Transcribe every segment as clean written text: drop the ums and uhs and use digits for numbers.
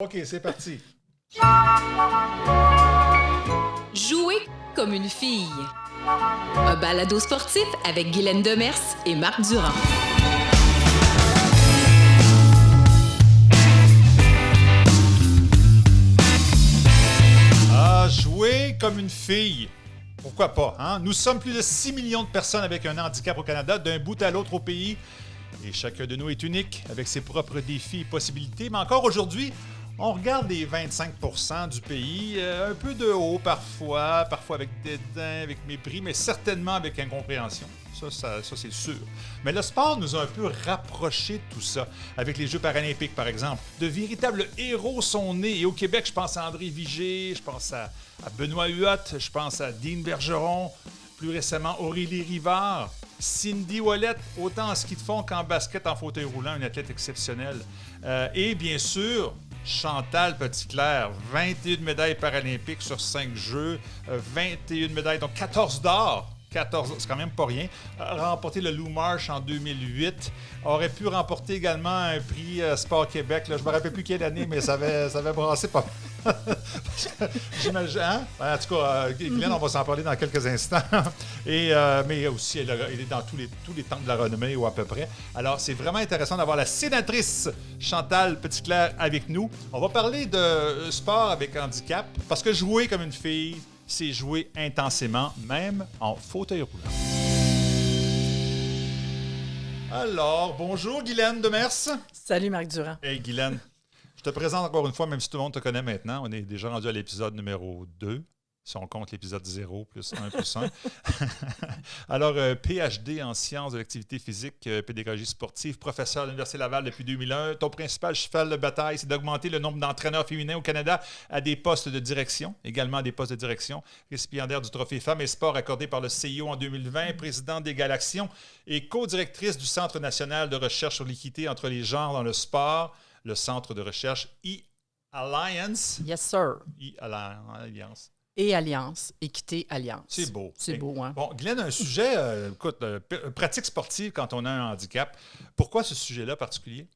OK, c'est parti. Jouer comme une fille. Un balado sportif avec Guylaine Demers et Marc Durand. Ah, jouer comme une fille. Pourquoi pas, hein? Nous sommes plus de 6 millions de personnes avec un handicap au Canada, d'un bout à l'autre au pays. Et chacun de nous est unique, avec ses propres défis et possibilités. Mais encore aujourd'hui, on regarde les 25% du pays, un peu de haut parfois avec dédain, avec mépris, mais certainement avec incompréhension. Ça, c'est sûr. Mais le sport nous a un peu rapprochés de tout ça. Avec les Jeux paralympiques, par exemple. De véritables héros sont nés. Et au Québec, je pense à André Vigé, je pense à Benoît Huot, je pense à Dean Bergeron, plus récemment Aurélie Rivard, Cindy Ouellet, autant en ski de fond qu'en basket en fauteuil roulant, une athlète exceptionnelle. Et bien sûr, Chantal Petitclerc, 21 médailles paralympiques sur 5 Jeux, 21 médailles, donc 14 d'or. 14, c'est quand même pas rien. A remporté le Lou Marsh en 2008. Aurait pu remporter également un prix Sport Québec. Là. Je me rappelle plus quelle année, mais ça avait brassé pas mal. J'imagine. Hein? En tout cas, Guylaine, on va s'en parler dans quelques instants. Mais aussi, elle est dans tous les temps de la renommée, ou à peu près. Alors, c'est vraiment intéressant d'avoir la sénatrice Chantal Petitclerc avec nous. On va parler de sport avec handicap, parce que jouer comme une fille, c'est jouer intensément, même en fauteuil roulant. Alors, bonjour Guylaine Demers. Salut Marc Durand. Hey Guylaine, je te présente encore une fois, même si tout le monde te connaît maintenant. On est déjà rendu à l'épisode numéro 2, si on compte l'épisode 0 plus 1 plus 1. Alors, PhD en sciences de l'activité physique, pédagogie sportive, professeur à l'Université Laval depuis 2001. Ton principal cheval de bataille, c'est d'augmenter le nombre d'entraîneurs féminins au Canada à des postes de direction, également à des postes de direction. Récipiendaire du Trophée Femmes et Sport accordé par le CIO en 2020, présidente des Galaxions et co-directrice du Centre national de recherche sur l'équité entre les genres dans le sport, le centre de recherche E-Alliance. Yes, sir. E-Alliance. Et Alliance, Équité Alliance. C'est beau. C'est beau, hein? Bon, Guylaine, un sujet, pratique sportive quand on a un handicap. Pourquoi ce sujet-là particulier?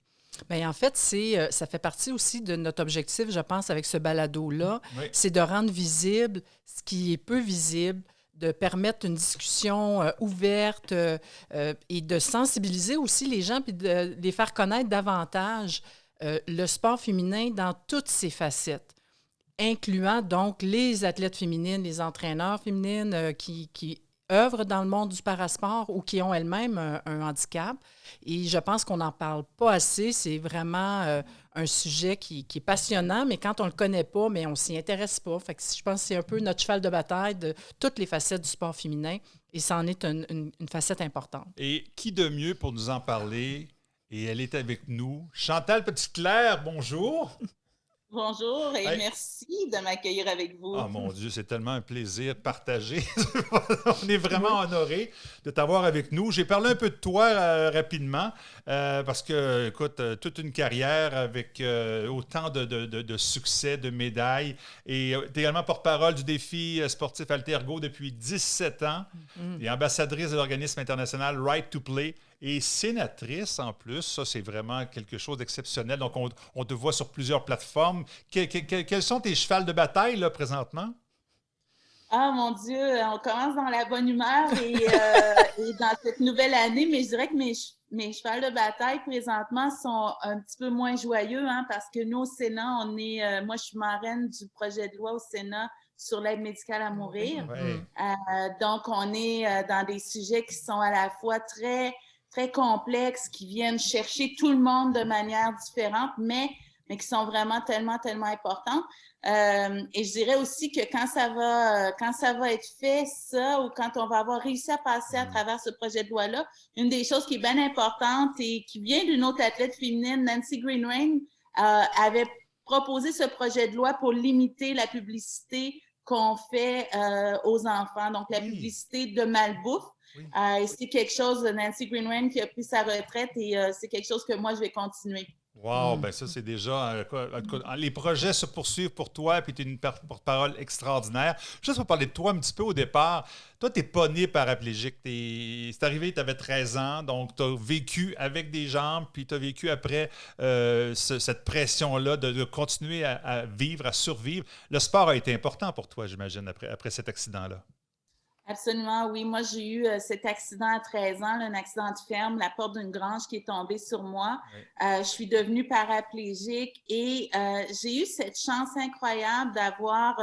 Bien, en fait, ça fait partie aussi de notre objectif, je pense, avec ce balado-là. Oui. C'est de rendre visible ce qui est peu visible, de permettre une discussion ouverte et de sensibiliser aussi les gens puis de les faire connaître davantage le sport féminin dans toutes ses facettes, incluant donc les athlètes féminines, les entraîneurs féminines qui œuvrent dans le monde du parasport ou qui ont elles-mêmes un handicap. Et je pense qu'on n'en parle pas assez. C'est vraiment un sujet qui est passionnant, mais quand on ne le connaît pas, mais on ne s'y intéresse pas. Fait que je pense que c'est un peu notre cheval de bataille de toutes les facettes du sport féminin et ça en est une facette importante. Et qui de mieux pour nous en parler? Et elle est avec nous. Chantal Petitclerc, bonjour. Bonjour et Hey. Merci de m'accueillir avec vous. Ah mon Dieu, c'est tellement un plaisir partagé. On est vraiment honorés de t'avoir avec nous. J'ai parlé un peu de toi rapidement parce que, écoute, toute une carrière avec autant de succès, de médailles. Et tu es également porte-parole du défi sportif Altergo depuis 17 ans. Et ambassadrice de l'organisme international Right to Play. Et sénatrice en plus, ça c'est vraiment quelque chose d'exceptionnel. Donc on te voit sur plusieurs plateformes. Quels sont tes chevals de bataille là présentement? Ah mon Dieu, on commence dans la bonne humeur et dans cette nouvelle année, mais je dirais que mes chevals de bataille présentement sont un petit peu moins joyeux hein, parce que nous au Sénat, moi je suis marraine du projet de loi au Sénat sur l'aide médicale à mourir. Ouais. Donc on est dans des sujets qui sont à la fois très complexes, qui viennent chercher tout le monde de manière différente, mais qui sont vraiment tellement importantes. Et je dirais aussi que quand ça va être fait, ça, ou quand on va avoir réussi à passer à travers ce projet de loi-là, une des choses qui est bien importante et qui vient d'une autre athlète féminine, Nancy Greenring, avait proposé ce projet de loi pour limiter la publicité qu'on fait aux enfants, donc la publicité de malbouffe. Oui. Et c'est quelque chose, Nancy Greenring qui a pris sa retraite et c'est quelque chose que moi, je vais continuer. Wow, ben ça, c'est déjà... en tout cas, les projets se poursuivent pour toi, puis tu es une porte-parole extraordinaire. Juste pour parler de toi un petit peu au départ, toi, tu n'es pas né paraplégique. C'est arrivé, tu avais 13 ans, donc tu as vécu avec des jambes, puis tu as vécu après cette pression-là de continuer à vivre, à survivre. Le sport a été important pour toi, j'imagine, après cet accident-là. Absolument, oui. Moi, j'ai eu cet accident à 13 ans, là, un accident de ferme, la porte d'une grange qui est tombée sur moi. Oui. Je suis devenue paraplégique et j'ai eu cette chance incroyable d'avoir...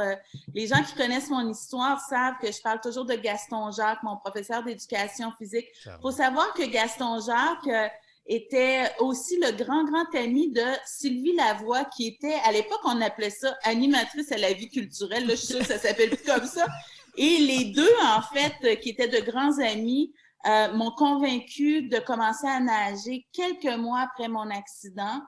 les gens qui connaissent mon histoire savent que je parle toujours de Gaston Jacques, mon professeur d'éducation physique. Il faut savoir que Gaston Jacques... était aussi le grand ami de Sylvie Lavoie, qui était, à l'époque, on appelait ça animatrice à la vie culturelle. Là, je suis sûre que ça s'appelle plus comme ça. Et les deux, en fait, qui étaient de grands amis, m'ont convaincue de commencer à nager quelques mois après mon accident.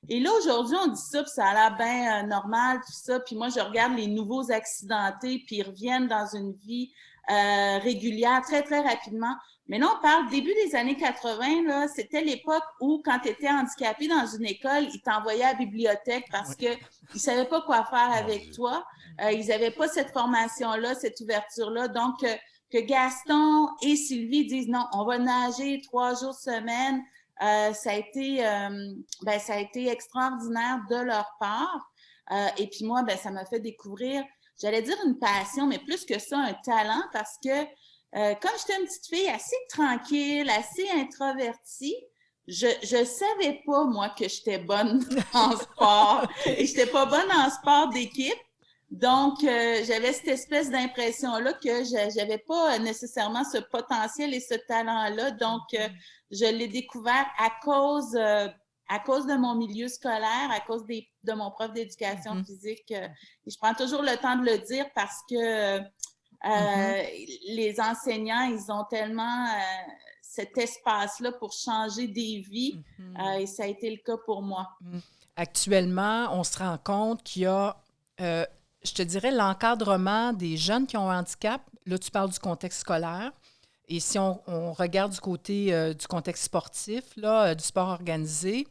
Et là, aujourd'hui, on dit ça, puis ça a l'air bien normal, tout ça. Puis moi, je regarde les nouveaux accidentés, puis ils reviennent dans une vie régulière très, très rapidement. Mais là, on parle début des années 80, là, c'était l'époque où, quand tu étais handicapé dans une école, ils t'envoyaient à la bibliothèque parce qu'ils ne savaient pas quoi faire avec toi. Ils n'avaient pas cette formation-là, cette ouverture-là. Donc, que Gaston et Sylvie disent non, on va nager 3 jours semaine, ça a été extraordinaire de leur part. Et puis moi, ça m'a fait découvrir, j'allais dire une passion, mais plus que ça, un talent, parce que comme j'étais une petite fille assez tranquille, assez introvertie, je savais pas, moi, que j'étais bonne en sport. Et j'étais pas bonne en sport d'équipe. Donc, j'avais cette espèce d'impression-là que j'avais pas nécessairement ce potentiel et ce talent-là. Donc, je l'ai découvert à cause de mon milieu scolaire, à cause de mon prof d'éducation physique. Et je prends toujours le temps de le dire parce que les enseignants, ils ont tellement cet espace-là pour changer des vies et ça a été le cas pour moi. Actuellement, on se rend compte qu'il y a, je te dirais, l'encadrement des jeunes qui ont un handicap. Là, tu parles du contexte scolaire. Et si on regarde du côté du contexte sportif, là, du sport organisé,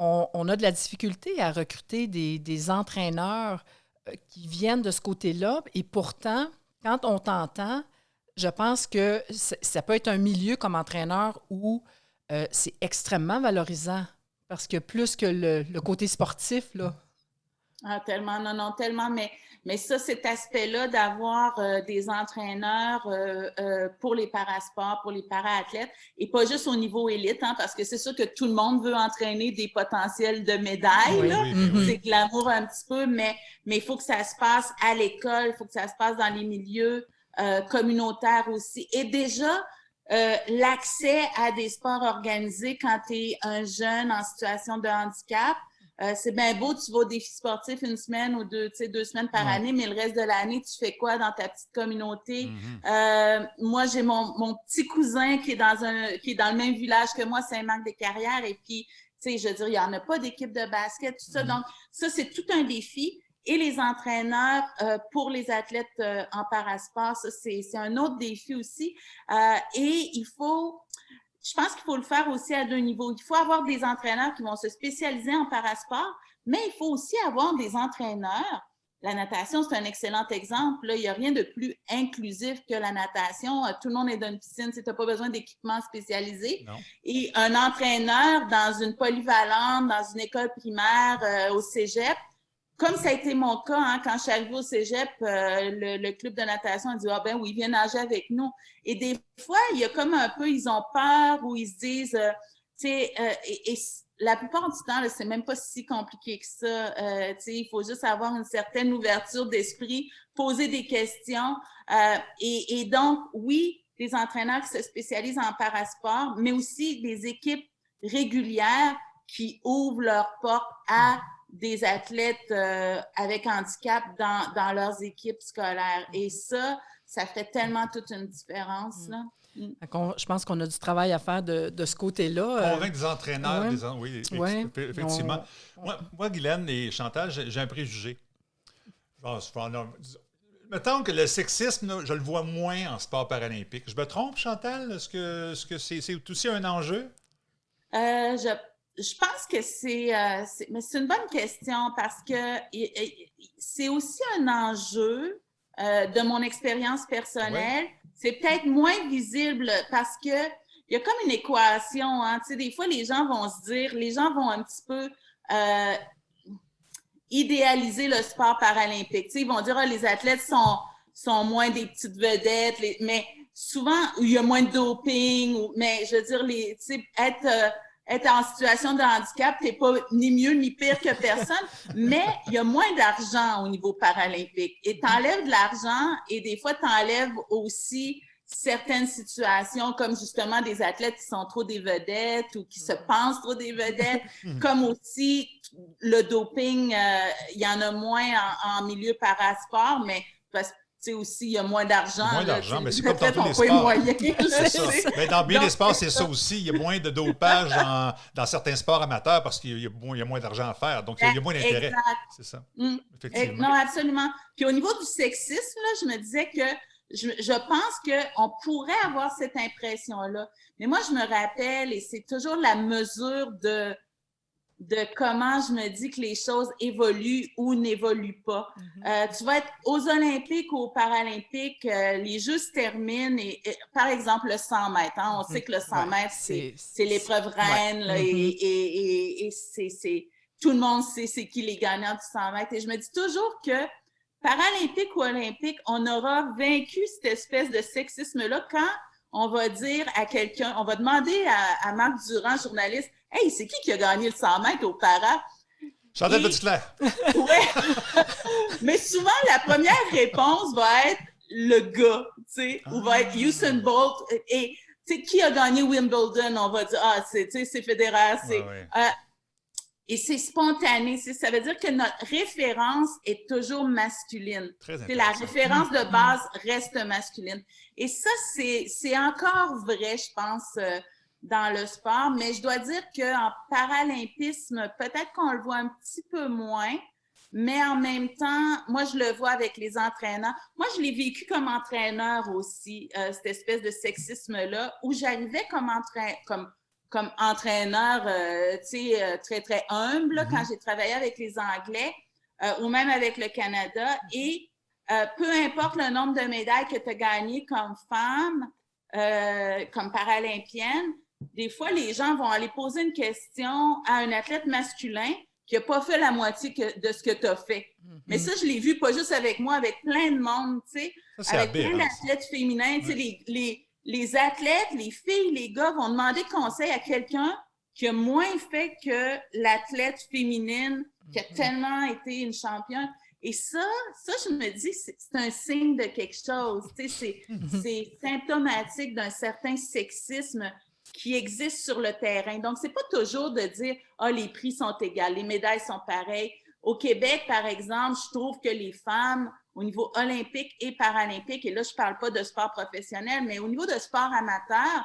on a de la difficulté à recruter des entraîneurs qui viennent de ce côté-là. Et pourtant, quand on t'entend, je pense que ça peut être un milieu comme entraîneur où c'est extrêmement valorisant parce que plus que le côté sportif, là. Ah, tellement, non, tellement, mais ça, cet aspect-là d'avoir des entraîneurs pour les parasports, pour les para-athlètes, et pas juste au niveau élite, hein, parce que c'est sûr que tout le monde veut entraîner des potentiels de médailles, là. C'est glamour un petit peu, mais il faut que ça se passe à l'école, il faut que ça se passe dans les milieux communautaires aussi. Et déjà, l'accès à des sports organisés quand tu es un jeune en situation de handicap, c'est bien beau, tu vas au défi sportif une semaine ou 2 semaines par année, mais le reste de l'année, tu fais quoi dans ta petite communauté? Moi, j'ai mon petit cousin qui est dans le même village que moi, Saint-Marc-des-Carrières, et puis, tu sais, je veux dire, il n'y en a pas d'équipe de basket, tout ça. Donc, ça, c'est tout un défi. Et les entraîneurs pour les athlètes en parasport, ça, c'est un autre défi aussi. Et je pense qu'il faut le faire aussi à 2 niveaux. Il faut avoir des entraîneurs qui vont se spécialiser en parasport, mais il faut aussi avoir des entraîneurs. La natation, c'est un excellent exemple. Là, il n'y a rien de plus inclusif que la natation. Tout le monde est dans une piscine, tu n'as pas besoin d'équipement spécialisé. Non. Et un entraîneur dans une polyvalente, dans une école primaire, au cégep, comme ça a été mon cas, hein, quand je suis arrivée au cégep, le club de natation a dit « Ah ben oui, viens nager avec nous ». Et des fois, il y a comme un peu, ils ont peur ou ils se disent, tu sais, et la plupart du temps, là, c'est même pas si compliqué que ça. Tu sais, il faut juste avoir une certaine ouverture d'esprit, poser des questions. Et donc, oui, des entraîneurs qui se spécialisent en parasport, mais aussi des équipes régulières qui ouvrent leurs portes à des athlètes avec handicap dans leurs équipes scolaires. Et ça fait tellement toute une différence, là. Je pense qu'on a du travail à faire de ce côté-là. Convaincre des entraîneurs, oui, effectivement. Moi, Guylaine et Chantal, j'ai un préjugé. Mettons que le sexisme, là, je le vois moins en sport paralympique. Je me trompe, Chantal? Est-ce que c'est aussi un enjeu? je pense que mais c'est une bonne question parce que c'est aussi un enjeu de mon expérience personnelle. Oui. C'est peut-être moins visible parce que il y a comme une équation, hein. Tu sais, des fois, les gens vont un petit peu idéaliser le sport paralympique. Tu sais, ils vont dire, les athlètes sont moins des petites vedettes, mais souvent, il y a moins de doping, mais je veux dire, tu sais, être en situation de handicap, t'es pas ni mieux ni pire que personne, mais il y a moins d'argent au niveau paralympique. Et t'enlèves de l'argent et des fois, t'enlèves aussi certaines situations comme justement des athlètes qui sont trop des vedettes ou qui se pensent trop des vedettes, comme aussi le doping, il y en a moins en milieu parasport, mais parce que tu sais aussi, il y a moins d'argent. Moins d'argent, mais c'est comme dans tous les sports. Moyens, c'est ça. Ben, dans bien des sports, c'est ça aussi. Il y a moins de dopage dans certains sports amateurs parce qu'il y a moins d'argent à faire. Donc, il y a moins d'intérêt. C'est ça. Effectivement. Non, absolument. Puis au niveau du sexisme, là, je me disais que je pense qu'on pourrait avoir cette impression-là. Mais moi, je me rappelle, et c'est toujours la mesure de comment je me dis que les choses évoluent ou n'évoluent pas. Tu vas être aux Olympiques ou aux Paralympiques, les Jeux se terminent et par exemple, le 100 mètres. Hein, on sait que le 100 mètres, c'est l'épreuve reine là, et c'est tout le monde sait c'est qui les gagnants du 100 mètres. Et je me dis toujours que Paralympique ou Olympique, on aura vaincu cette espèce de sexisme-là quand on va dire à quelqu'un, on va demander à Marc Durand, journaliste, « Hey, c'est qui a gagné le 100 mètres au para? » Chantal Petitclerc. Oui. Mais souvent, la première réponse va être le gars, tu sais, ou va être Usain Bolt. Et tu sais, qui a gagné Wimbledon? On va dire, c'est Federer, c'est... Et c'est spontané. Ça veut dire que notre référence est toujours masculine. La référence de base reste masculine. Et ça, c'est encore vrai, je pense, dans le sport. Mais je dois dire qu'en paralympisme, peut-être qu'on le voit un petit peu moins. Mais en même temps, moi, je le vois avec les entraîneurs. Moi, je l'ai vécu comme entraîneur aussi, cette espèce de sexisme-là, où j'arrivais comme entraîneur, tu sais, très, très humble, là, quand j'ai travaillé avec les Anglais ou même avec le Canada. Et peu importe le nombre de médailles que tu as gagnées comme femme, comme paralympienne, des fois, les gens vont aller poser une question à un athlète masculin qui n'a pas fait la moitié de ce que tu as fait. Mais ça, je l'ai vu pas juste avec moi, avec plein de monde, tu sais, avec plein d'athlètes féminins, tu sais, les athlètes, les filles, les gars vont demander conseil à quelqu'un qui a moins fait que l'athlète féminine qui a tellement été une championne. Et ça, je me dis, c'est un signe de quelque chose. Tu sais, c'est symptomatique d'un certain sexisme qui existe sur le terrain. Donc, c'est pas toujours de dire « Ah, les prix sont égaux, les médailles sont pareilles ». Au Québec, par exemple, je trouve que les femmes, au niveau olympique et paralympique, et là, je ne parle pas de sport professionnel, mais au niveau de sport amateur,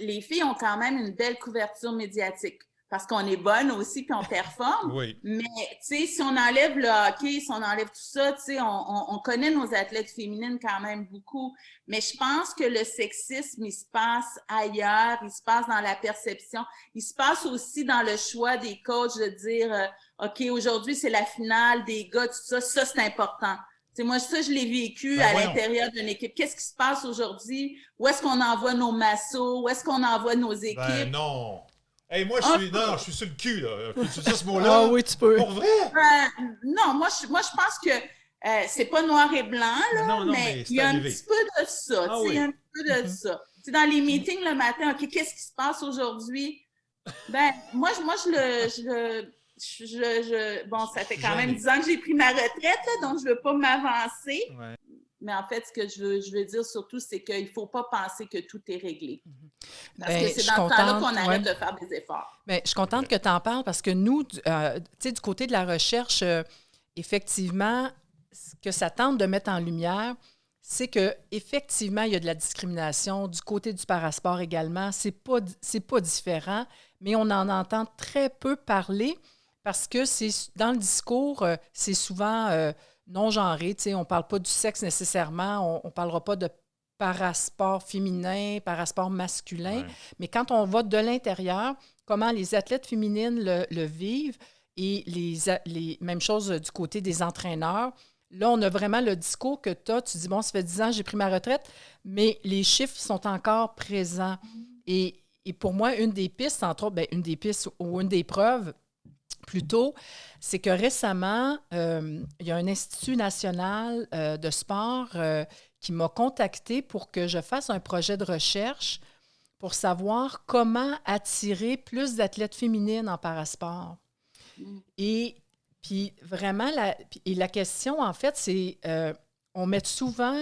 les filles ont quand même une belle couverture médiatique parce qu'on est bonne aussi puis on performe. Oui. Mais, tu sais, si on enlève le hockey, si on enlève tout ça, tu sais, on connaît nos athlètes féminines quand même beaucoup. Mais je pense que le sexisme, il se passe ailleurs, il se passe dans la perception, il se passe aussi dans le choix des coachs de dire OK, aujourd'hui, c'est la finale des gars, tout ça, c'est important. T'sais, moi, ça, je l'ai vécu à l'intérieur d'une équipe. Qu'est-ce qui se passe aujourd'hui? Où est-ce qu'on envoie nos massos? Où est-ce qu'on envoie nos équipes? Ben non! Hey, moi, je suis sur le cul, là. Tu dis ce mot-là? Ah oui, tu peux. Pour vrai? Non, moi, je pense que c'est pas noir et blanc, là, non, mais il y a un petit peu de ça. Ah, oui. Un peu de ça. T'sais, dans les meetings le matin, OK, qu'est-ce qui se passe aujourd'hui? Ben, moi, bon, ça fait quand même 10 ans que j'ai pris ma retraite, là, donc je ne veux pas m'avancer. Ouais. Mais en fait, ce que je veux dire surtout, c'est qu'il ne faut pas penser que tout est réglé. Parce que c'est dans ce temps-là qu'on arrête de faire des efforts. Bien, je suis contente que tu en parles parce que nous, tu sais, du côté de la recherche, effectivement, ce que ça tente de mettre en lumière, c'est qu'effectivement, il y a de la discrimination. Du côté du parasport également, c'est pas différent, mais on en entend très peu parler. Parce que dans le discours, c'est souvent non genré. On ne parle pas du sexe nécessairement. On ne parlera pas de parasport féminin, parasport masculin. Ouais. Mais quand on va de l'intérieur, comment les athlètes féminines le vivent et les mêmes choses du côté des entraîneurs. Là, on a vraiment le discours que tu dis, bon, ça fait 10 ans, j'ai pris ma retraite, mais les chiffres sont encore présents. Et pour moi, une des pistes, entre autres, une des pistes ou une des preuves, plutôt, c'est que récemment, il y a un institut national de sport qui m'a contacté pour que je fasse un projet de recherche pour savoir comment attirer plus d'athlètes féminines en parasport. Et puis vraiment, la question, en fait, c'est on met souvent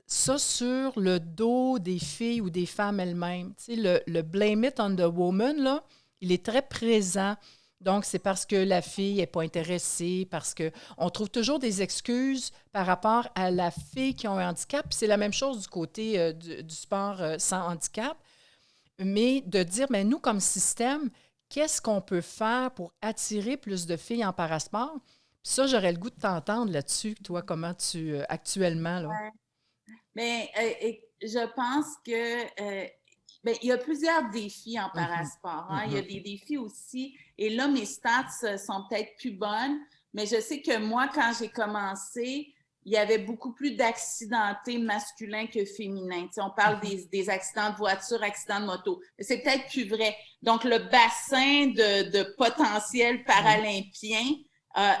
ça sur le dos des filles ou des femmes elles-mêmes. Tu sais, le blame it on the woman, là, il est très présent. Donc, c'est parce que la fille n'est pas intéressée, parce qu'on trouve toujours des excuses par rapport à la fille qui a un handicap. Puis c'est la même chose du côté du sport sans handicap. Mais de dire, bien, nous, comme système, qu'est-ce qu'on peut faire pour attirer plus de filles en parasport? Puis ça, j'aurais le goût de t'entendre là-dessus. Toi, comment tu, actuellement, là? Ouais. Mais je pense que il y a plusieurs défis en parasport. Hein? Il y a des défis aussi. Et là, mes stats sont peut-être plus bonnes, mais je sais que moi, quand j'ai commencé, il y avait beaucoup plus d'accidentés masculins que féminins. Tu sais, on parle des accidents de voiture, accidents de moto. Mais c'est peut-être plus vrai. Donc, le bassin de potentiels paralympiens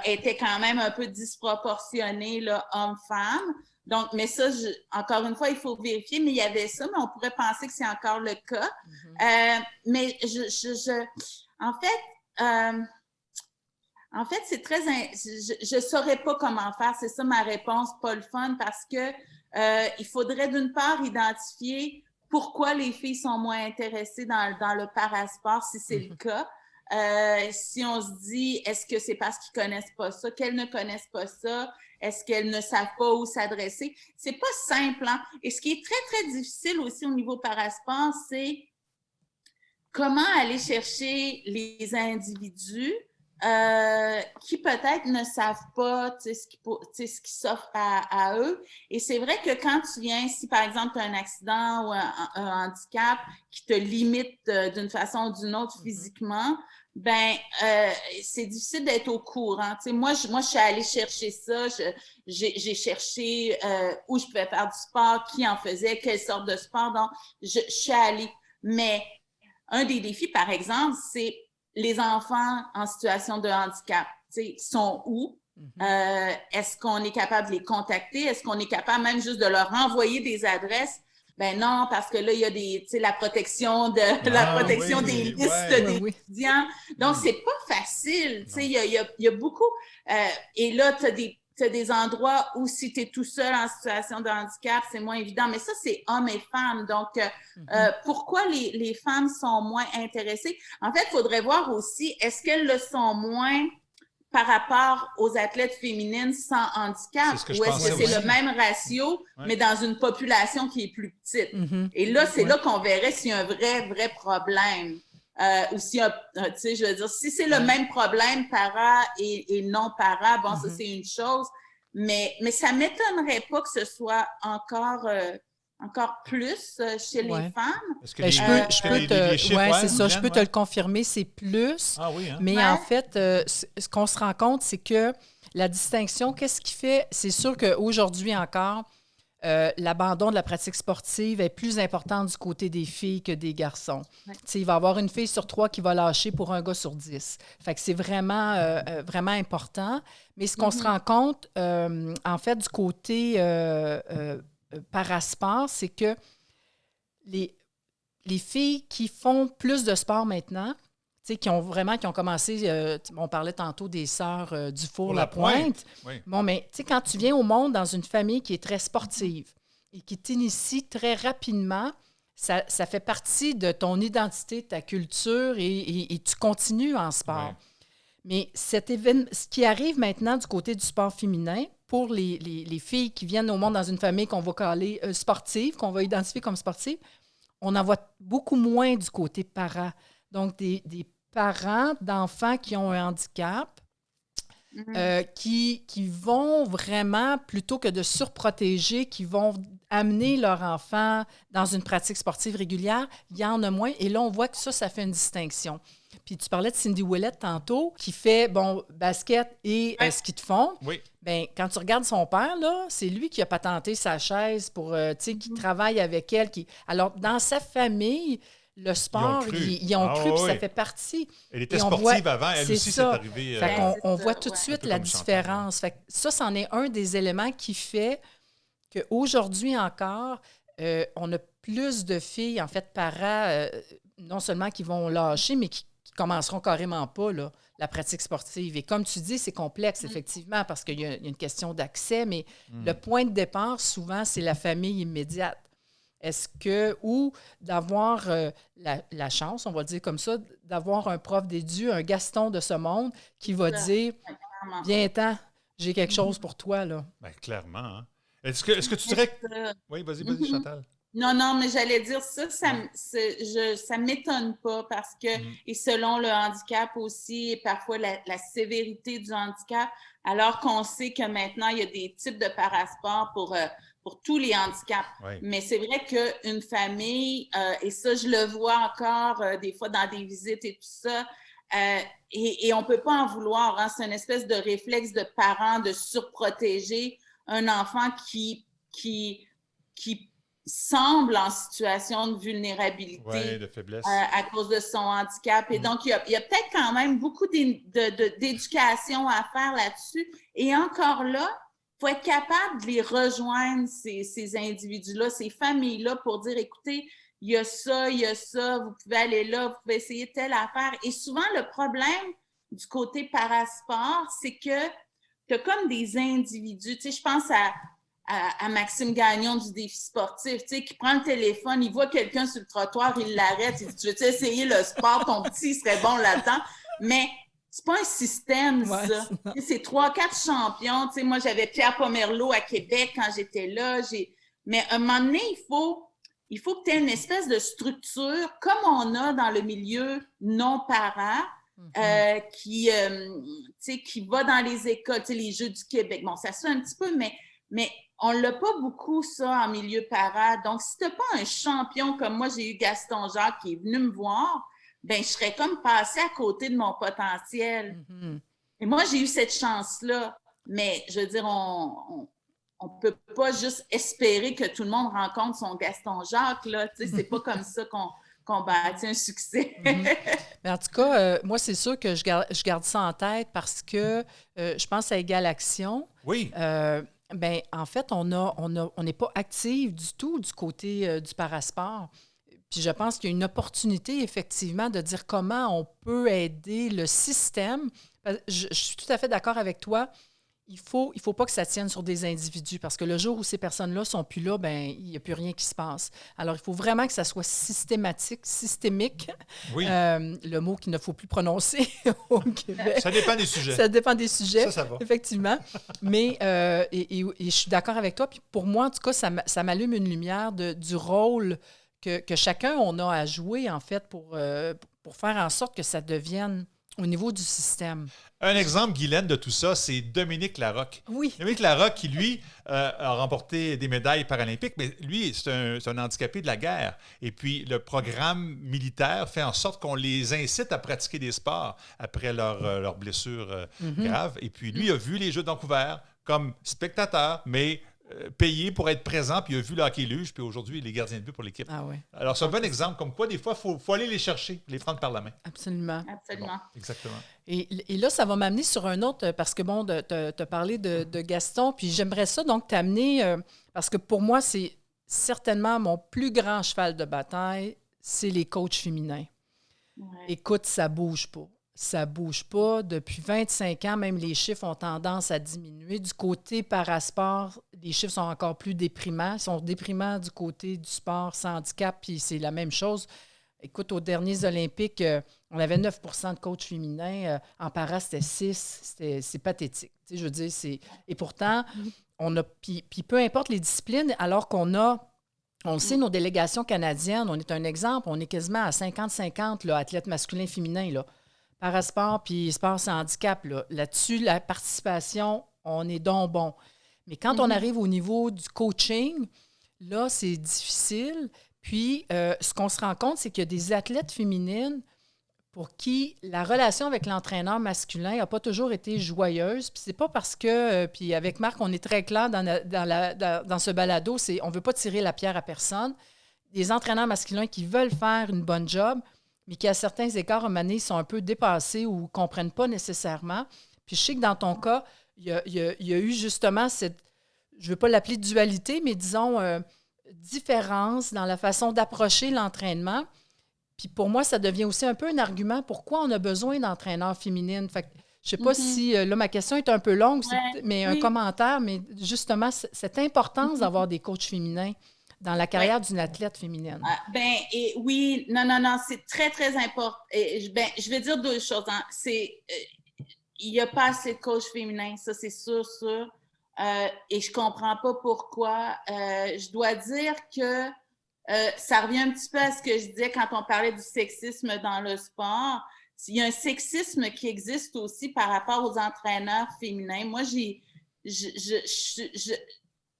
était quand même un peu disproportionné, là, hommes-femmes. Donc, mais ça, encore une fois, il faut vérifier, mais il y avait ça, mais on pourrait penser que c'est encore le cas. Mais en fait, c'est très... Je ne saurais pas comment faire. C'est ça ma réponse, pas le fun, parce que il faudrait d'une part identifier pourquoi les filles sont moins intéressées dans le parasport, si c'est le cas. Si on se dit, est-ce que c'est parce qu'ils ne connaissent pas ça, qu'elles ne connaissent pas ça, est-ce qu'elles ne savent pas où s'adresser? C'est pas simple, hein? Et ce qui est très, très difficile aussi au niveau parasport, c'est comment aller chercher les individus qui peut-être ne savent pas ce qui s'offre à eux. Et c'est vrai que quand tu viens, si par exemple tu as un accident ou un handicap qui te limite d'une façon ou d'une autre physiquement, c'est difficile d'être au courant. Tu sais, moi, je suis allée chercher ça. J'ai cherché où je pouvais faire du sport, qui en faisait, quelle sorte de sport. Donc, je suis allée. Mais un des défis, par exemple, c'est les enfants en situation de handicap. Tu sais, sont où? Est-ce qu'on est capable de les contacter? Est-ce qu'on est capable même juste de leur envoyer des adresses? Ben non, parce que là, il y a la protection des listes des étudiants. Donc, c'est pas facile. Tu sais, il y a beaucoup. Et là, tu as des endroits où si tu es tout seul en situation de handicap, c'est moins évident. Mais ça, c'est hommes et femmes. Donc, pourquoi les femmes sont moins intéressées? En fait, il faudrait voir aussi, est-ce qu'elles le sont moins par rapport aux athlètes féminines sans handicap, ou est-ce que c'est le même ratio, mais dans une population qui est plus petite? Et là, c'est là qu'on verrait s'il y a un vrai problème. Ou s'il y a, tu sais, je veux dire, si c'est le même problème para et non para, bon, ça, c'est une chose, mais ça ne m'étonnerait pas que ce soit encore plus chez les femmes. Est-ce que je peux te le confirmer, c'est plus. Ah oui, hein? Mais en fait, ce qu'on se rend compte, c'est que la distinction, qu'est-ce qui fait? C'est sûr qu'aujourd'hui encore, l'abandon de la pratique sportive est plus important du côté des filles que des garçons. Il va y avoir une fille sur 3 qui va lâcher pour un gars sur 10. Fait que c'est vraiment important. Mais ce qu'on se rend compte, en fait, du côté parasport, c'est que les filles qui font plus de sport maintenant, qui ont commencé, on parlait tantôt des sœurs Dufour-Lapointe. Oui. Bon, mais quand tu viens au monde dans une famille qui est très sportive et qui t'initie très rapidement, ça fait partie de ton identité, de ta culture et tu continues en sport. Oui. Mais ce qui arrive maintenant du côté du sport féminin, pour les filles qui viennent au monde dans une famille qu'on va caler sportive, qu'on va identifier comme sportive, on en voit beaucoup moins du côté parent. Donc, des parents d'enfants qui ont un handicap qui vont vraiment, plutôt que de surprotéger, qui vont amener leur enfant dans une pratique sportive régulière, il y en a moins. Et là, on voit que ça fait une distinction. Puis tu parlais de Cindy Ouellette tantôt, qui fait, basket et ski de fond. Oui. Bien, quand tu regardes son père, là, c'est lui qui a patenté sa chaise pour, qui travaille avec elle. Alors, dans sa famille, le sport, ils ont cru, puis ça fait partie. Elle était sportive avant, elle aussi, c'est ça. arrivé. On voit tout de suite la différence. Fait que ça, c'en est un des éléments qui fait qu'aujourd'hui encore, on a plus de filles, en fait, para, non seulement qui vont lâcher, mais qui commenceront carrément pas la pratique sportive. Et comme tu dis, c'est complexe, effectivement, parce qu'il y a une question d'accès, mais le point de départ, souvent, c'est la famille immédiate. Est-ce que, ou d'avoir la chance, on va dire comme ça, d'avoir un prof d'édu, un Gaston de ce monde, qui va dire « Viens-t'en, j'ai quelque chose pour toi. » là. Bien, clairement. Hein? Est-ce que tu dirais que... Oui, vas-y, Chantal. Non, mais j'allais dire ça m'étonne pas parce que, et selon le handicap aussi, et parfois la sévérité du handicap, alors qu'on sait que maintenant, il y a des types de parasports pour tous les handicaps. Oui. Mais c'est vrai qu'une famille, et ça, je le vois encore des fois dans des visites et tout ça, et on ne peut pas en vouloir. Hein, c'est une espèce de réflexe de parents de surprotéger un enfant qui semble en situation de vulnérabilité, de faiblesse. À cause de son handicap. Et donc, il y a peut-être quand même beaucoup d'éducation à faire là-dessus. Et encore là, il faut être capable de les rejoindre, ces individus-là, ces familles-là, pour dire, écoutez, il y a ça, vous pouvez aller là, vous pouvez essayer telle affaire. Et souvent, le problème du côté parasport, c'est que tu as comme des individus. Tu sais, je pense à Maxime Gagnon du défi sportif, tu sais, qui prend le téléphone, il voit quelqu'un sur le trottoir, il l'arrête, il dit « Tu veux-tu essayer le sport? Ton petit, il serait bon là-dedans. » Mais c'est pas un système, ça. C'est 3-4 champions. Tu sais, moi, j'avais Pierre Pomerleau à Québec quand j'étais là. Mais à un moment donné, il faut que tu aies une espèce de structure, comme on a dans le milieu non-parent, qui va dans les écoles, tu sais, les Jeux du Québec. Bon, ça se fait un petit peu, mais on l'a pas beaucoup, ça, en milieu para. Donc, si tu n'as pas un champion comme moi, j'ai eu Gaston Jacques qui est venu me voir, ben je serais comme passée à côté de mon potentiel. Et moi, j'ai eu cette chance-là. Mais, je veux dire, on peut pas juste espérer que tout le monde rencontre son Gaston Jacques, là. Tu sais, c'est pas comme ça qu'on bâtit un succès. Mais en tout cas, moi, c'est sûr que je garde ça en tête parce que je pense à Égal Action. Oui. Bien, en fait, on n'est pas actif du tout du côté du parasport. Puis je pense qu'il y a une opportunité, effectivement, de dire comment on peut aider le système. Je suis tout à fait d'accord avec toi. Il faut pas que ça tienne sur des individus parce que le jour où ces personnes-là ne sont plus là, ben il n'y a plus rien qui se passe. Alors, il faut vraiment que ça soit systémique. Oui. Le mot qu'il ne faut plus prononcer au Québec. Ça dépend des sujets. Ça dépend des sujets. Ça va. Effectivement. Mais et je suis d'accord avec toi. Puis pour moi, en tout cas, ça m'allume une lumière du rôle que chacun on a à jouer, en fait, pour faire en sorte que ça devienne au niveau du système. Un exemple, Guylaine, de tout ça, c'est Dominique Larocque. Oui. Dominique Larocque, qui, lui, a remporté des médailles paralympiques, mais lui, c'est un handicapé de la guerre. Et puis, le programme militaire fait en sorte qu'on les incite à pratiquer des sports après leur blessure grave. Et puis, lui a vu les Jeux de Vancouver comme spectateur, mais payé pour être présent, puis il a vu le hockey luge, puis aujourd'hui, il est gardien de but pour l'équipe. Ah oui. Alors, c'est un bon exemple, comme quoi, des fois, il faut aller les chercher, les prendre par la main. Absolument. Absolument. Bon, exactement. Et là, ça va m'amener sur un autre, parce que, bon, tu as parlé de Gaston, puis j'aimerais ça, donc, t'amener, parce que pour moi, c'est certainement mon plus grand cheval de bataille, c'est les coachs féminins. Ouais. Écoute, ça bouge pas. Ça bouge pas. Depuis 25 ans, même les chiffres ont tendance à diminuer. Du côté parasport, les chiffres sont encore plus déprimants. Ils sont déprimants du côté du sport sans handicap, puis c'est la même chose. Écoute, aux derniers Olympiques, on avait 9 % de coachs féminins. En para, c'était 6. C'est pathétique. Tu sais, je veux dire, et pourtant, on a... Puis peu importe les disciplines, alors qu'on a... On le sait, nos délégations canadiennes, on est un exemple. On est quasiment à 50-50, là, athlètes masculins, féminins, là. parasport puis sport sans handicap, là-dessus, la participation, on est donc bon. Mais quand on arrive au niveau du coaching, là, c'est difficile. Puis, ce qu'on se rend compte, c'est qu'il y a des athlètes féminines pour qui la relation avec l'entraîneur masculin n'a pas toujours été joyeuse. Puis c'est pas parce que... puis avec Marc, on est très clair dans ce balado, on ne veut pas tirer la pierre à personne. Des entraîneurs masculins qui veulent faire une bonne job, mais qui, à certains égards, à un moment donné, sont un peu dépassés ou ne comprennent pas nécessairement. Puis je sais que dans ton cas, il y a eu justement cette... Je ne veux pas l'appeler dualité, mais disons, différence dans la façon d'approcher l'entraînement. Puis pour moi, ça devient aussi un peu un argument pourquoi on a besoin d'entraîneurs féminines. Fait que je ne sais pas si, là, ma question est un peu longue, mais un commentaire, mais justement, cette importance d'avoir des coachs féminins dans la carrière d'une athlète féminine. Oui, non, c'est très, très important. Je vais dire deux choses. Hein. Il n'y a pas assez de coachs féminins, ça, c'est sûr. Et je ne comprends pas pourquoi. Je dois dire que ça revient un petit peu à ce que je disais quand on parlait du sexisme dans le sport. Il y a un sexisme qui existe aussi par rapport aux entraîneurs féminins. Moi,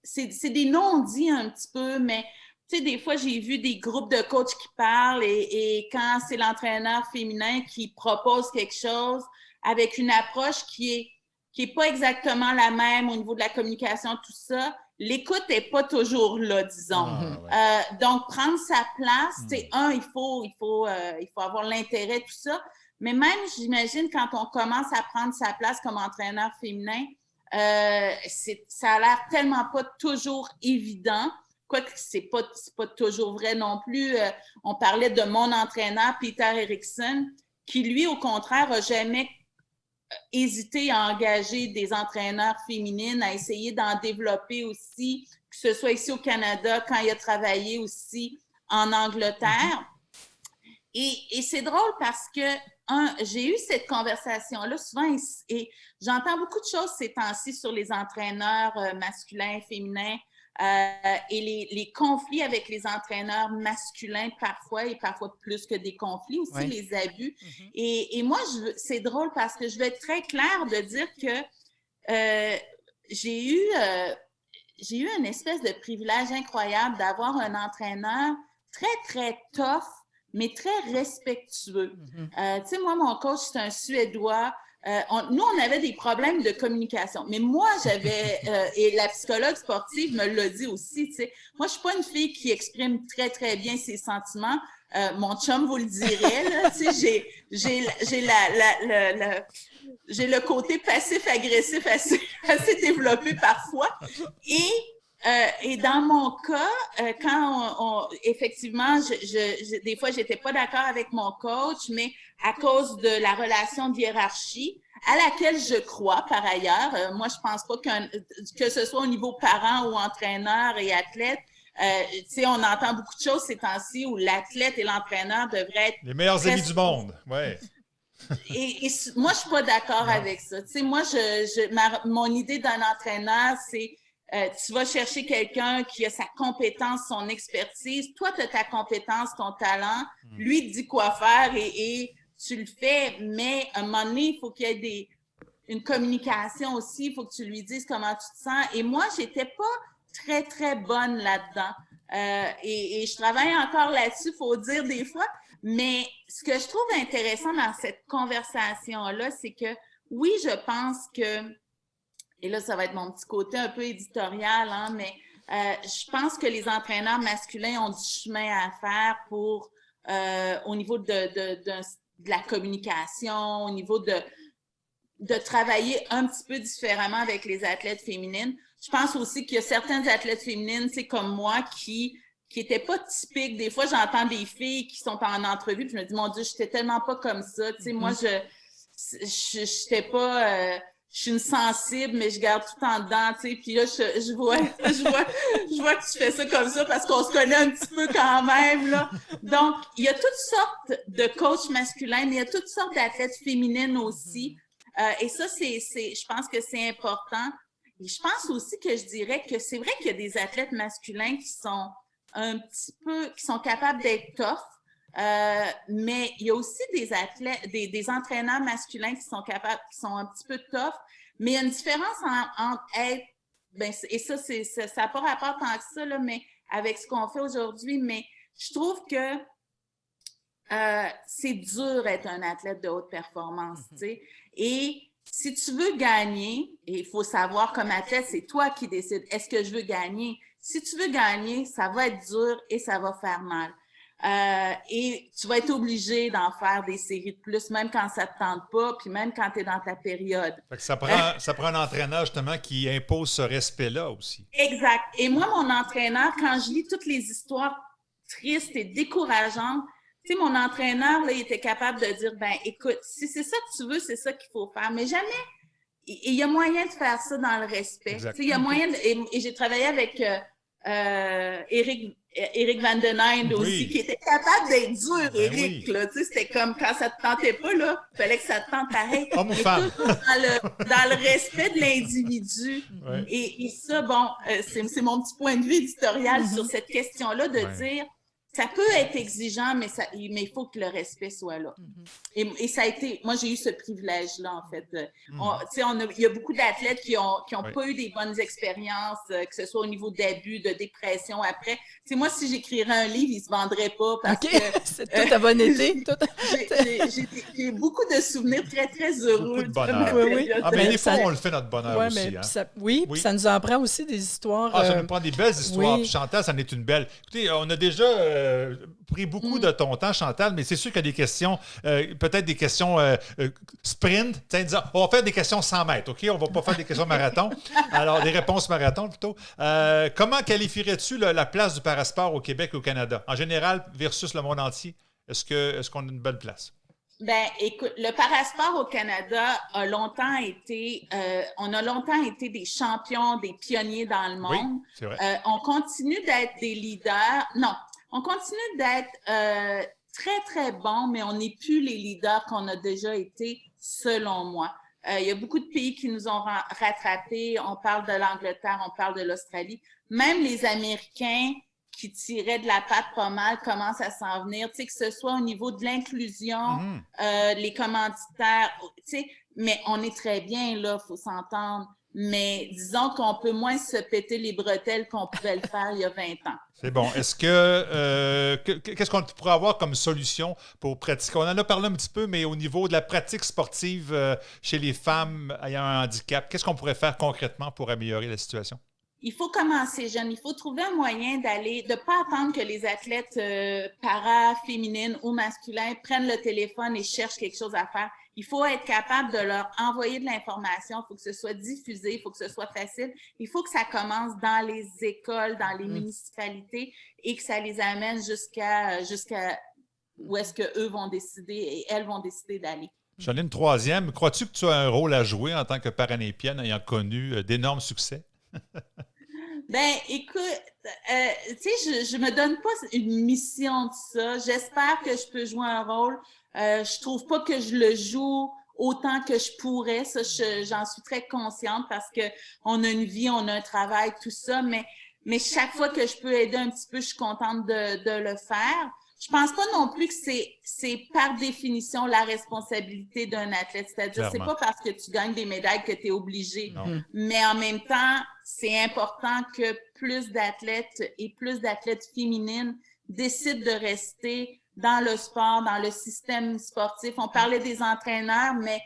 c'est des non-dits un petit peu, mais tu sais, des fois, j'ai vu des groupes de coachs qui parlent et quand c'est l'entraîneur féminin qui propose quelque chose avec une approche qui est pas exactement la même au niveau de la communication, tout ça, l'écoute n'est pas toujours là, disons. Donc, prendre sa place, c'est il faut avoir l'intérêt, tout ça. Mais même, j'imagine, quand on commence à prendre sa place comme entraîneur féminin, ça a l'air tellement pas toujours évident. Quoique, c'est pas toujours vrai non plus. On parlait de mon entraîneur, Peter Erickson, qui, lui, au contraire, n'a jamais hésité à engager des entraîneurs féminines, à essayer d'en développer aussi, que ce soit ici au Canada, quand il a travaillé aussi en Angleterre. Et c'est drôle parce que, j'ai eu cette conversation-là souvent et j'entends beaucoup de choses ces temps-ci sur les entraîneurs masculins, féminins et les conflits avec les entraîneurs masculins parfois et parfois plus que des conflits aussi, les abus. Et moi, c'est drôle parce que je vais être très claire de dire que j'ai eu une espèce de privilège incroyable d'avoir un entraîneur très, très tough, mais très respectueux. Tu sais, moi, mon coach, c'est un Suédois. Nous, on avait des problèmes de communication. Mais moi, et la psychologue sportive me l'a dit aussi, tu sais, moi, je suis pas une fille qui exprime très, très bien ses sentiments. Mon chum vous le dirait, là, tu sais, j'ai le côté passif-agressif assez développé parfois. Et dans mon cas, quand effectivement, des fois, j'étais pas d'accord avec mon coach, mais à cause de la relation de hiérarchie à laquelle je crois par ailleurs. Moi, je pense pas que ce soit au niveau parent ou entraîneur et athlète. Tu sais, on entend beaucoup de choses ces temps-ci où l'athlète et l'entraîneur devraient être les meilleurs amis du monde. Ouais. Et moi, je suis pas d'accord avec ça. Tu sais, moi, mon idée d'un entraîneur, c'est tu vas chercher quelqu'un qui a sa compétence, son expertise. Toi, tu as ta compétence, ton talent. Lui te dit quoi faire et tu le fais. Mais à un moment donné, il faut qu'il y ait une communication aussi. Il faut que tu lui dises comment tu te sens. Et moi, j'étais pas très, très bonne là-dedans. Et je travaille encore là-dessus, il faut dire des fois. Mais ce que je trouve intéressant dans cette conversation-là, c'est que oui, je pense que et là, ça va être mon petit côté un peu éditorial, hein, mais je pense que les entraîneurs masculins ont du chemin à faire au niveau de la communication, au niveau de travailler un petit peu différemment avec les athlètes féminines. Je pense aussi qu'il y a certaines athlètes féminines, c'est comme moi, qui n'étaient pas typiques. Des fois, j'entends des filles qui sont en entrevue, puis je me dis, mon Dieu, je n'étais tellement pas comme ça. Tu sais, moi, je n'étais pas... je suis une sensible, mais je garde tout en dedans, tu sais. Puis là, je vois que tu fais ça comme ça parce qu'on se connaît un petit peu quand même, là. Donc, il y a toutes sortes de coachs masculins, mais il y a toutes sortes d'athlètes féminines aussi. Et ça, je pense que c'est important. Et je pense aussi que je dirais que c'est vrai qu'il y a des athlètes masculins qui sont qui sont capables d'être tough. Mais il y a aussi des athlètes, des entraîneurs masculins qui sont capables, qui sont un petit peu tough, mais il y a une différence entre être, et ça, ça n'a pas rapport tant que ça, là, mais avec ce qu'on fait aujourd'hui, mais je trouve que c'est dur d'être un athlète de haute performance, tu sais. Et si tu veux gagner, et il faut savoir comme athlète, c'est toi qui décides, est-ce que je veux gagner? Si tu veux gagner, ça va être dur et ça va faire mal. Et tu vas être obligé d'en faire des séries de plus, même quand ça ne te tente pas, puis même quand tu es dans ta période. Fait que ça prend un entraîneur, justement, qui impose ce respect-là aussi. Exact. Et moi, mon entraîneur, quand je lis toutes les histoires tristes et décourageantes, tu sais, mon entraîneur, là, il était capable de dire, écoute, si c'est ça que tu veux, c'est ça qu'il faut faire. Mais jamais, il y a moyen de faire ça dans le respect. Tu sais, il y a moyen et j'ai travaillé avec Eric Van Den Eynde aussi, qui était capable d'être dur, Eric. Là, tu sais, c'était comme quand ça te tentait pas, là, il fallait que ça te tente pareil. Homme ou femme. Dans le respect de l'individu. Et ça, bon, c'est mon petit point de vue éditorial sur cette question-là de dire, ça peut être exigeant, mais il faut que le respect soit là. Et ça a été... Moi, j'ai eu ce privilège-là, en fait. Il y a beaucoup d'athlètes qui ont pas eu des bonnes expériences, que ce soit au niveau d'abus, de dépression après. T'sais, moi, si j'écrirais un livre, il se vendrait pas parce que... C'est tout à bon été. J'ai beaucoup de souvenirs très, très heureux. Beaucoup de bonheur. Mais des fois, on le fait notre bonheur aussi. Mais ça nous en prend aussi des histoires. Ça nous prend des belles histoires. Puis Chantal, ça en est une belle. Écoutez, on a déjà pris beaucoup de ton temps, Chantal, mais c'est sûr qu'il y a des questions, peut-être des questions sprint, disant, on va faire des questions 100 mètres, OK? On va pas faire des questions marathon. Alors, des réponses marathon plutôt. Comment qualifierais-tu la place du parasport au Québec et au Canada, en général versus le monde entier? Est-ce qu'on a une belle place? Écoute, le parasport au Canada a longtemps été, on a longtemps été des champions, des pionniers dans le monde. Oui, c'est vrai. On continue d'être des leaders. Non, on continue d'être très, très bons, mais on n'est plus les leaders qu'on a déjà été, selon moi. Il y a beaucoup de pays qui nous ont rattrapés. On parle de l'Angleterre, on parle de l'Australie. Même les Américains qui tiraient de la patte pas mal commencent à s'en venir. Tu sais, que ce soit au niveau de l'inclusion, les commanditaires, tu sais, mais on est très bien, là, il faut s'entendre. Mais disons qu'on peut moins se péter les bretelles qu'on pouvait le faire il y a 20 ans. C'est bon. Est-ce que qu'est-ce qu'on pourrait avoir comme solution pour pratiquer? On en a parlé un petit peu, mais au niveau de la pratique sportive chez les femmes ayant un handicap, qu'est-ce qu'on pourrait faire concrètement pour améliorer la situation? Il faut commencer jeune. Il faut trouver un moyen de ne pas attendre que les athlètes féminines ou masculins prennent le téléphone et cherchent quelque chose à faire. Il faut être capable de leur envoyer de l'information. Il faut que ce soit diffusé, il faut que ce soit facile. Il faut que ça commence dans les écoles, dans les municipalités et que ça les amène jusqu'à où est-ce qu'eux vont décider et elles vont décider d'aller. J'en ai une troisième. Crois-tu que tu as un rôle à jouer en tant que paralympienne ayant connu d'énormes succès? Écoute, tu sais, je me donne pas une mission de ça. J'espère que je peux jouer un rôle. Je trouve pas que je le joue autant que je pourrais. Ça, j'en suis très consciente parce que on a une vie, on a un travail, tout ça. Mais chaque fois que je peux aider un petit peu, je suis contente de le faire. Je pense pas non plus que c'est par définition la responsabilité d'un athlète. C'est-à-dire, c'est pas parce que tu gagnes des médailles que tu es obligé. Non. Mais en même temps, c'est important que plus d'athlètes et plus d'athlètes féminines décident de rester dans le sport, dans le système sportif. On parlait des entraîneurs, mais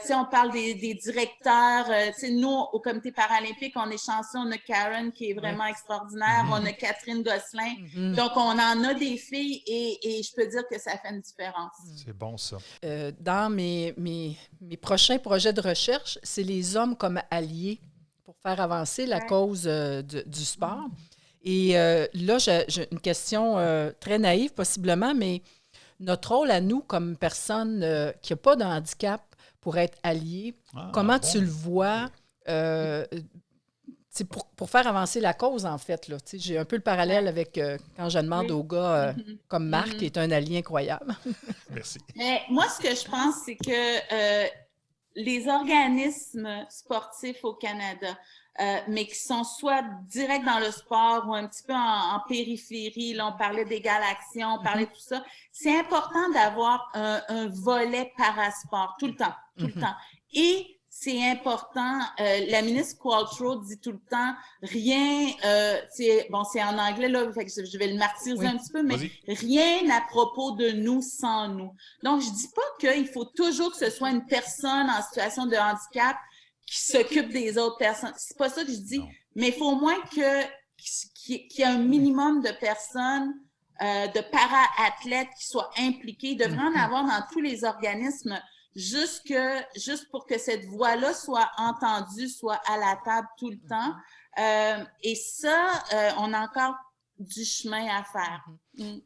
on parle des directeurs. Nous, au comité paralympique, on est chanceux. On a Karen qui est vraiment extraordinaire. On a Catherine Gosselin. Donc, on en a des filles et je peux dire que ça fait une différence. C'est bon, ça. Dans mes prochains projets de recherche, c'est les hommes comme alliés pour faire avancer la cause du sport. Et là, j'ai une question très naïve possiblement, mais notre rôle à nous comme personne qui n'a pas de handicap pour être allié, comment tu le vois pour faire avancer la cause, en fait? Là, j'ai un peu le parallèle avec quand je demande aux gars comme Marc, qui est un allié incroyable. Merci. Mais moi, ce que je pense, c'est que les organismes sportifs au Canada, mais qui sont soit direct dans le sport ou un petit peu en périphérie. Là, on parlait d'Égal Action, on parlait de tout ça. C'est important d'avoir un volet parasport tout le temps, tout le temps. Et c'est important, la ministre Qualtrough dit tout le temps, rien, c'est en anglais, là, fait que je vais le martyriser un petit peu, mais rien à propos de nous sans nous. Donc, je dis pas qu'il faut toujours que ce soit une personne en situation de handicap qui s'occupe des autres personnes. C'est pas ça que je dis, mais il faut au moins qu'il y ait un minimum de personnes, de para-athlètes qui soient impliqués. Il devrait en avoir dans tous les organismes, juste pour que cette voix-là soit entendue, soit à la table tout le temps. Et ça, on a encore du chemin à faire.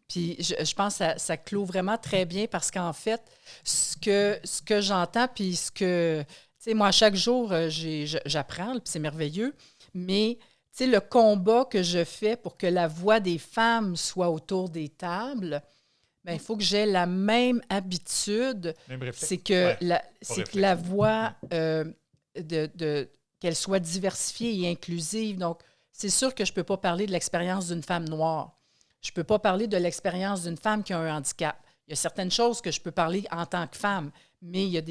Puis je pense que ça clôt vraiment très bien parce qu'en fait, ce que j'entends, puis ce que... Tu sais, moi, chaque jour, j'apprends, puis c'est merveilleux, mais tu sais, le combat que je fais pour que la voix des femmes soit autour des tables, bien, il faut que j'aie la même habitude. C'est que, la voix, qu'elle soit diversifiée et inclusive. Donc, c'est sûr que je ne peux pas parler de l'expérience d'une femme noire. Je ne peux pas parler de l'expérience d'une femme qui a un handicap. Il y a certaines choses que je peux parler en tant que femme, mais il y a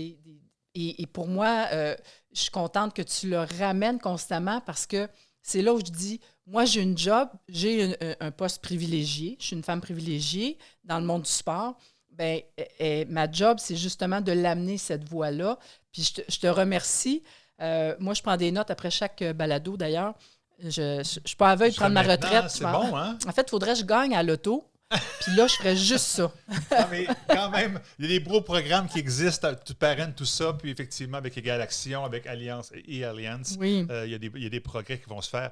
Et pour moi, je suis contente que tu le ramènes constamment parce que c'est là où je dis, moi, j'ai une job, j'ai un poste privilégié, je suis une femme privilégiée dans le monde du sport. Bien, ma job, c'est justement de l'amener, cette voie-là. Puis je te remercie. Moi, je prends des notes après chaque balado, d'ailleurs. Je ne suis pas aveugle de prendre ma retraite. C'est bon, hein? En fait, il faudrait que je gagne à l'auto. Puis là, je ferais juste ça. Non, mais quand même, il y a des beaux programmes qui existent, tu parraines tout ça, puis effectivement, avec Égal Action, avec Alliance et Alliance, il y a des progrès qui vont se faire.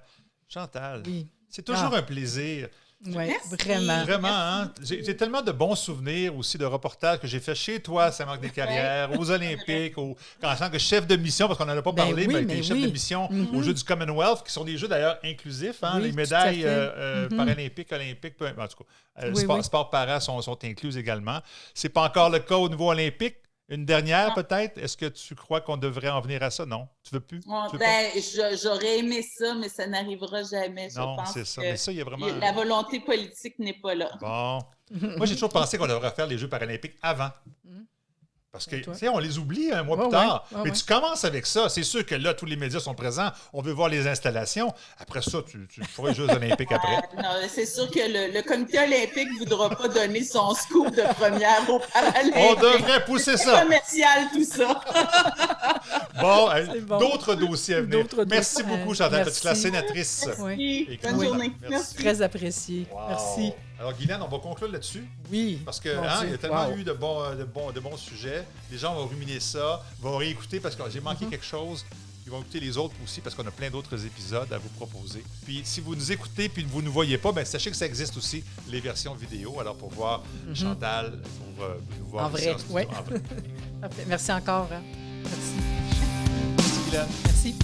Chantal, c'est toujours un plaisir. Oui, vraiment. Vraiment, hein? J'ai tellement de bons souvenirs aussi de reportages que j'ai fait chez toi à Saint-Marc-des-Carrières, aux Olympiques, en tant que chef de mission, parce qu'on n'en a pas parlé, mais t'es chef de mission aux Jeux du Commonwealth, qui sont des jeux d'ailleurs inclusifs, hein? Les médailles paralympiques, olympiques, en tout cas, sport para sont inclus également. C'est pas encore le cas au niveau olympique. Une dernière, peut-être? Est-ce que tu crois qu'on devrait en venir à ça? Non? Tu veux plus? J'aurais aimé ça, mais ça n'arrivera jamais. Non, c'est ça. Mais ça, il y a vraiment... La volonté politique n'est pas là. Bon. Moi, j'ai toujours pensé qu'on devrait faire les Jeux paralympiques avant. Parce que, tu sais, on les oublie un mois plus tard. Mais tu commences avec ça. C'est sûr que là, tous les médias sont présents. On veut voir les installations. Après ça, tu feras les Jeux olympiques après. Non, c'est sûr que le comité olympique ne voudra pas donner son scoop de première aux Paralympiques. On devrait pousser ça. C'est commercial, tout ça. Bon, d'autres dossiers à venir. Merci beaucoup, Chantal. Tu es la sénatrice. Merci. Bonne journée. Merci. Très apprécié. Wow. Merci. Alors, Guylaine, on va conclure là-dessus. Oui. Parce qu'il y a tellement eu de bons sujets. Les gens vont ruminer ça, vont réécouter parce que j'ai manqué quelque chose. Ils vont écouter les autres aussi parce qu'on a plein d'autres épisodes à vous proposer. Puis, si vous nous écoutez puis vous ne nous voyez pas, bien, sachez que ça existe aussi, les versions vidéo. Alors, pour voir Chantal, pour nous voir en vrai, oui. en vrai. Merci encore. Hein. Merci. Merci, Guylaine. Merci.